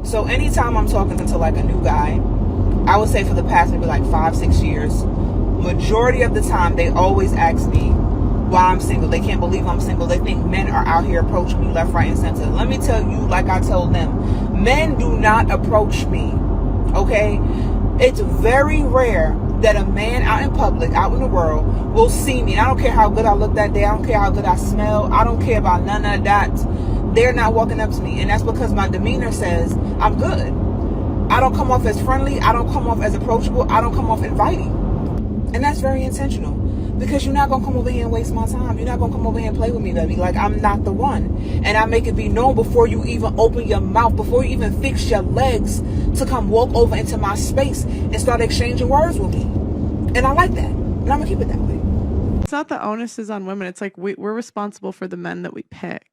So anytime I'm talking to like a new guy, I would say for the past maybe like 5-6 years, majority of the time they always ask me why I'm single. They can't believe I'm single. They think men are out here approaching me left, right, and center. Let me tell you, like I told them, men do not approach me. Okay? It's very rare that a man out in public, out in the world, will see me. And I don't care how good I look that day. I don't care how good I smell. I don't care about none of that. They're not walking up to me. And that's because my demeanor says I'm good. I don't come off as friendly. I don't come off as approachable. I don't come off inviting. And that's very intentional. Because you're not going to come over here and waste my time. You're not going to come over here and play with me, baby. Like, I'm not the one. And I make it be known before you even open your mouth, before you even fix your legs to come walk over into my space and start exchanging words with me. And I like that. And I'm going to keep it that way. It's not the onus is on women. It's like we're responsible for the men that we pick.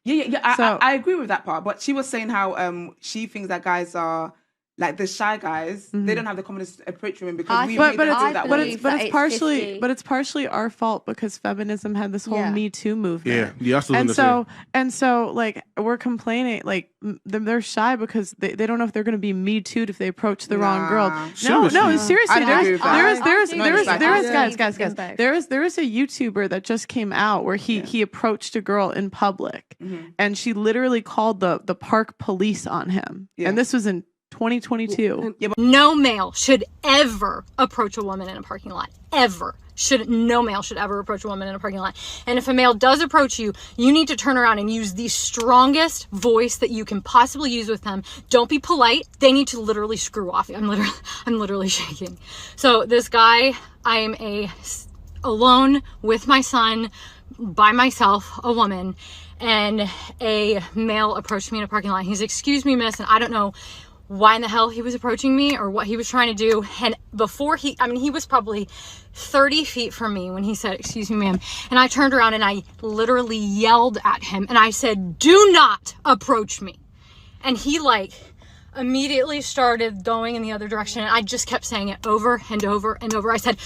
Yeah. So, I agree with that part. But she was saying how she thinks that guys are like the shy guys. They don't have the confidence to approach women because it's partially our fault because feminism had this whole Me Too movement. And so like we're complaining like they're shy because they don't know if they're going to be Me Too'd if they approach the wrong girl. No, seriously. There is a YouTuber that just came out where he approached a girl in public and she literally called the park police on him. And this was in 2022. No male should ever approach a woman in a parking lot. Ever. No male should ever approach a woman in a parking lot. And if a male does approach you, you need to turn around and use the strongest voice that you can possibly use with them. Don't be polite. They need to literally screw off. I'm literally shaking. So this guy, I'm alone with my son, by myself, a woman, and a male approached me in a parking lot. He's, "Excuse me, miss," and I don't know why in the hell he was approaching me or what he was trying to do. And before he was probably 30 feet from me when he said, "Excuse me, ma'am." And I turned around and I literally yelled at him and I said, "Do not approach me." And he like immediately started going in the other direction. And I just kept saying it over and over and over. I said,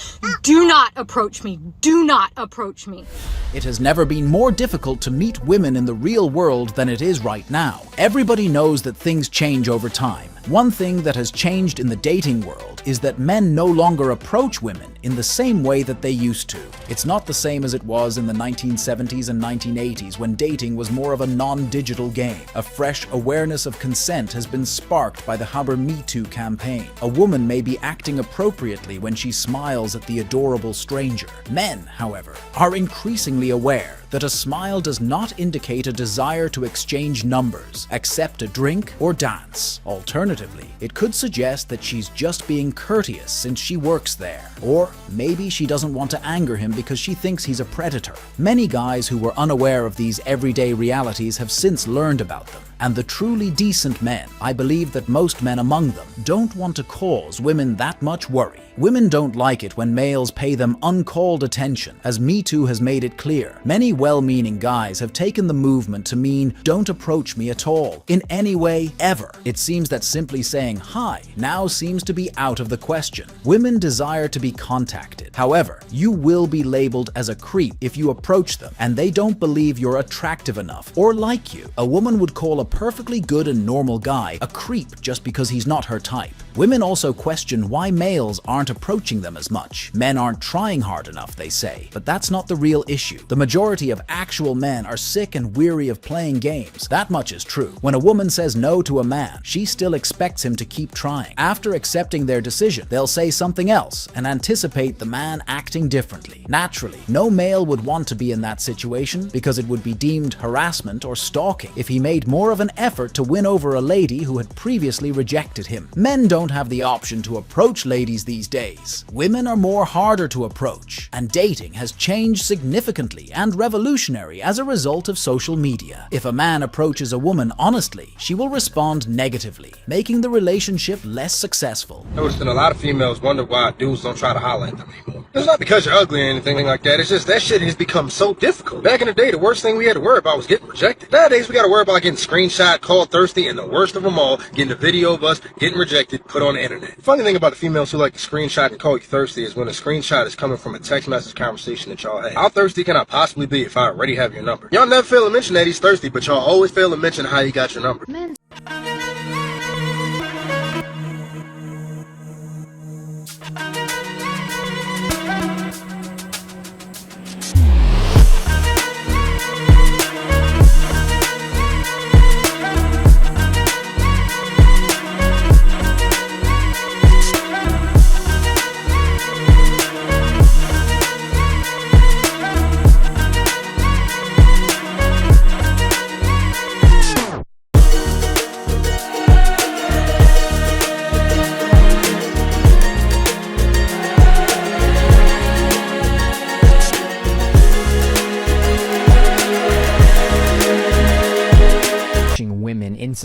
"Do not approach me. Do not approach me." It has never been more difficult to meet women in the real world than it is right now. Everybody knows that things change over time. One thing that has changed in the dating world is that men no longer approach women in the same way that they used to. It's not the same as it was in the 1970s and 1980s when dating was more of a non-digital game. A fresh awareness of consent has been sparked by the Haber Me Too campaign. A woman may be acting appropriately when she smiles at the adorable stranger. Men, however, are increasingly aware that a smile does not indicate a desire to exchange numbers, accept a drink, or dance. Alternatively, it could suggest that she's just being courteous since she works there. Or maybe she doesn't want to anger him because she thinks he's a predator. Many guys who were unaware of these everyday realities have since learned about them. And the truly decent men, I believe that most men among them, don't want to cause women that much worry. Women don't like it when males pay them uncalled attention, as Me Too has made it clear. Many well-meaning guys have taken the movement to mean don't approach me at all, in any way, ever. It seems that simply saying hi now seems to be out of the question. Women desire to be contacted. However, you will be labeled as a creep if you approach them, and they don't believe you're attractive enough or like you. A woman would call a perfectly good and normal guy a creep just because he's not her type. Women also question why males aren't approaching them as much. Men aren't trying hard enough, they say. But that's not the real issue. The majority of actual men are sick and weary of playing games. That much is true. When a woman says no to a man, she still expects him to keep trying. After accepting their decision, they'll say something else and anticipate the man acting differently. Naturally, no male would want to be in that situation because it would be deemed harassment or stalking if he made more of an effort to win over a lady who had previously rejected him. Men don't have the option to approach ladies these days. Women are more harder to approach, and dating has changed significantly and revolutionary as a result of social media. If a man approaches a woman honestly, she will respond negatively, making the relationship less successful. I noticed that a lot of females wonder why dudes don't try to holler at them anymore. It's not because you're ugly or anything like that, it's just that shit has become so difficult. Back in the day, the worst thing we had to worry about was getting rejected. Nowadays, we gotta worry about getting screenshot, called thirsty, and the worst of them all, getting a video of us getting rejected, put on the internet. The funny thing about the females who like to screenshot and call you thirsty is when a screenshot is coming from a text message conversation that y'all had. How thirsty can I possibly be if I already have your number? Y'all never fail to mention that he's thirsty, but y'all always fail to mention how he got your number.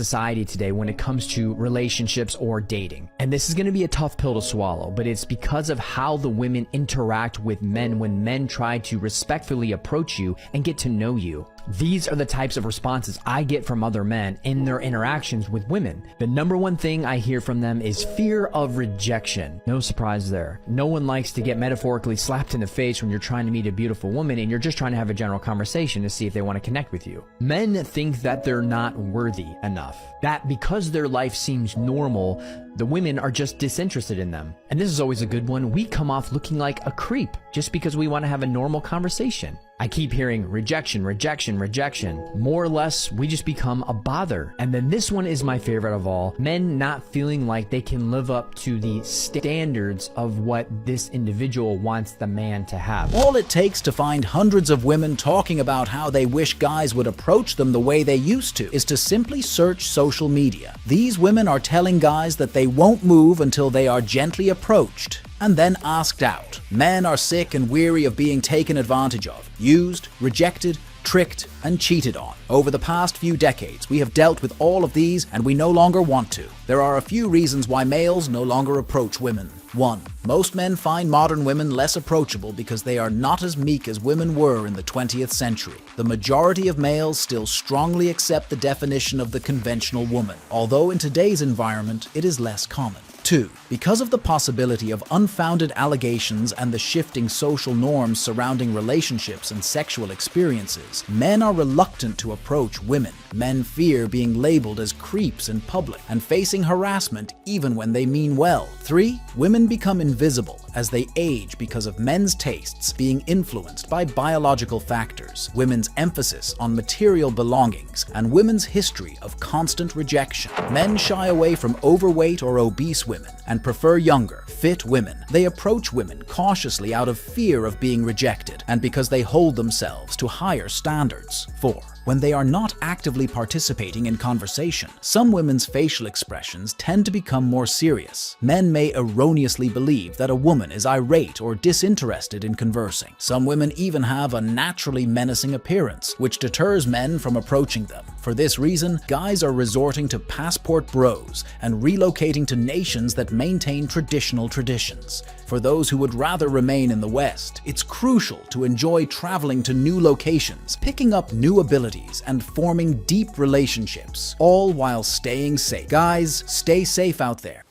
society today when it comes to relationships or dating. And this is going to be a tough pill to swallow, but it's because of how the women interact with men when men try to respectfully approach you and get to know you. These are the types of responses I get from other men in their interactions with women. The number one thing I hear from them is fear of rejection. No surprise there. No one likes to get metaphorically slapped in the face when you're trying to meet a beautiful woman and you're just trying to have a general conversation to see if they want to connect with you. Men think that they're not worthy enough. That because their life seems normal, the women are just disinterested in them. And this is always a good one. We come off looking like a creep just because we want to have a normal conversation. I keep hearing rejection, rejection, rejection. More or less, we just become a bother. And then this one is my favorite of all. Men not feeling like they can live up to the standards of what this individual wants the man to have. All it takes to find hundreds of women talking about how they wish guys would approach them the way they used to is to simply search social media. These women are telling guys that they won't move until they are gently approached and then asked out. Men are sick and weary of being taken advantage of, used, rejected, tricked, and cheated on. Over the past few decades, we have dealt with all of these and we no longer want to. There are a few reasons why males no longer approach women. 1. Most men find modern women less approachable because they are not as meek as women were in the 20th century. The majority of males still strongly accept the definition of the conventional woman, although in today's environment it is less common. 2. Because of the possibility of unfounded allegations and the shifting social norms surrounding relationships and sexual experiences, men are reluctant to approach women. Men fear being labeled as creeps in public and facing harassment even when they mean well. 3. Women become invisible as they age because of men's tastes being influenced by biological factors, women's emphasis on material belongings, and women's history of constant rejection. Men shy away from overweight or obese women and prefer younger, fit women. They approach women cautiously out of fear of being rejected and because they hold themselves to higher standards. 4. When they are not actively participating in conversation, some women's facial expressions tend to become more serious. Men may erroneously believe that a woman is irate or disinterested in conversing. Some women even have a naturally menacing appearance, which deters men from approaching them. For this reason, guys are resorting to passport bros and relocating to nations that maintain traditional traditions. For those who would rather remain in the West, it's crucial to enjoy traveling to new locations, picking up new abilities, and forming deep relationships, all while staying safe. Guys, stay safe out there.